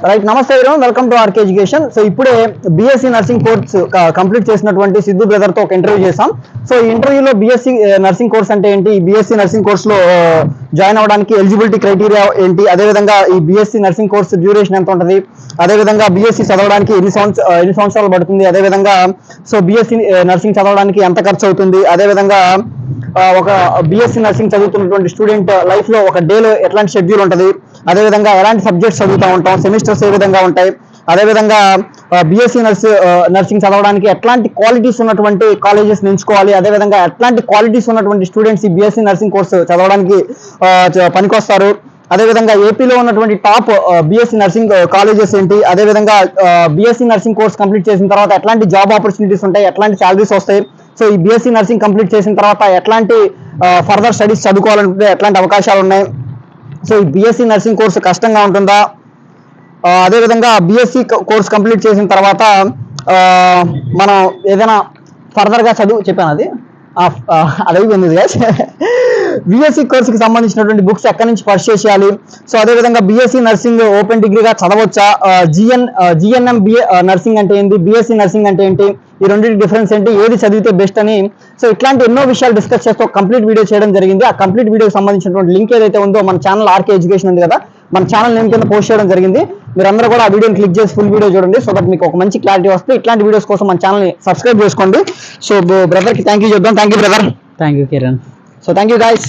Right, నమస్తే everyone, welcome to RK education. So ఇప్పుడే BSc nursing course complete చేసినటువంటి Siddhu brother తో ఒక ఇంటర్వ్యూ చేసాం. సో ఈ ఇంటర్వ్యూలో బీఎస్సీ నర్సింగ్ కోర్స్ అంటే ఏంటి, ఈ బీఎస్సీ నర్సింగ్ కోర్స్ లో జాయిన్ అవ్వడానికి ఎలిజిబిలిటీ క్రైటీరియా ఏంటి, అదేవిధంగా ఈ బీఎస్సీ నర్సింగ్ కోర్స్ డ్యూరేషన్ ఎంత ఉంటుంది, అదేవిధంగా బీఎస్సీ చదవడానికి ఎన్ని సంవత్సరాలు పడుతుంది, అదేవిధంగా సో బీఎస్సీ నర్సింగ్ చదవడానికి ఎంత ఖర్చు అవుతుంది, అదేవిధంగా ఒక బీఎస్సీ నర్సింగ్ చదువుతున్నటువంటి స్టూడెంట్ లైఫ్ లో ఒక డేలో ఎట్లాంటి షెడ్యూల్ ఉంటుంది, అదేవిధంగా ఎలాంటి సబ్జెక్ట్స్ చదువుతూ ఉంటాం, సెమిస్టర్స్ ఏ విధంగా ఉంటాయి, అదేవిధంగా బీఎస్సీ నర్సింగ్ చదవడానికి ఎట్లాంటి క్వాలిటీస్ ఉన్నటువంటి కాలేజెస్ ఎంచుకోవాలి, అదేవిధంగా ఎట్లాంటి క్వాలిటీస్ ఉన్నటువంటి స్టూడెంట్స్ ఈ బీఎస్సీ నర్సింగ్ కోర్స్ చదవడానికి పనికొస్తారు, అదేవిధంగా ఏపీలో ఉన్నటువంటి టాప్ బీఎస్సీ నర్సింగ్ కాలేజెస్ ఏంటి, అదేవిధంగా బీఎస్సీ నర్సింగ్ కోర్స్ కంప్లీట్ చేసిన తర్వాత ఎట్లాంటి జాబ్ ఆపర్చునిటీస్ ఉంటాయి, ఎట్లాంటి శాలరీస్ వస్తాయి, సో ఈ బీఎస్సీ నర్సింగ్ కంప్లీట్ చేసిన తర్వాత ఎట్లాంటి ఫర్దర్ స్టడీస్ చదువుకోవాలంటే ఎట్లాంటి అవకాశాలు ఉన్నాయి, సో ఈ బీఎస్సీ నర్సింగ్ కోర్సు కష్టంగా ఉంటుందా, అదేవిధంగా బీఎస్సీ కోర్స్ కంప్లీట్ చేసిన తర్వాత మనం ఏదైనా ఫర్దర్గా చెప్పాను అది అయిపోయింది గాయ్స్. బీఎస్సీ కోర్సుకి సంబంధించినటువంటి బుక్స్ ఎక్కడి నుంచి పర్చేస్ చేయాలి, సో అదేవిధంగా బీఎస్సీ నర్సింగ్ ఓపెన్ డిగ్రీగా చదవచ్చా, జిఎన్ఎం నర్సింగ్ అంటే ఏంటి, బీఎస్సీ నర్సింగ్ అంటే ఏంటి, ఈ రెండింటి డిఫరెన్స్ ఏంటి, ఏది చదివితే బెస్ట్ అని, సో ఇట్లాంటి ఎన్నో విషయాలు డిస్కస్ చేస్తూ కంప్లీట్ వీడియో చేయడం జరిగింది. ఆ కంప్లీట్ వీడియోకి సంబంధించినటువంటి లింక్ ఏదైతే ఉందో మన ఛానల్ ఆర్కే ఎడ్యుకేషన్ ఉంది కదా, మన ఛానల్ నేమ్ కింద పోస్ట్ చేయడం జరిగింది. మీరందరూ కూడా ఆ వీడియోని క్లిక్ చేసి ఫుల్ వీడియో చూడండి, సో దట్ మీకు ఒక మంచి క్లారిటీ వస్తే ఇట్లాంటి వీడియోస్ కోసం మన ఛానల్ని సబ్స్క్రైబ్ చేసుకోండి. సో బ్రదర్కి థ్యాంక్ యూ చెప్దాం. Thank you brother. Thank you Kiran. So thank you guys.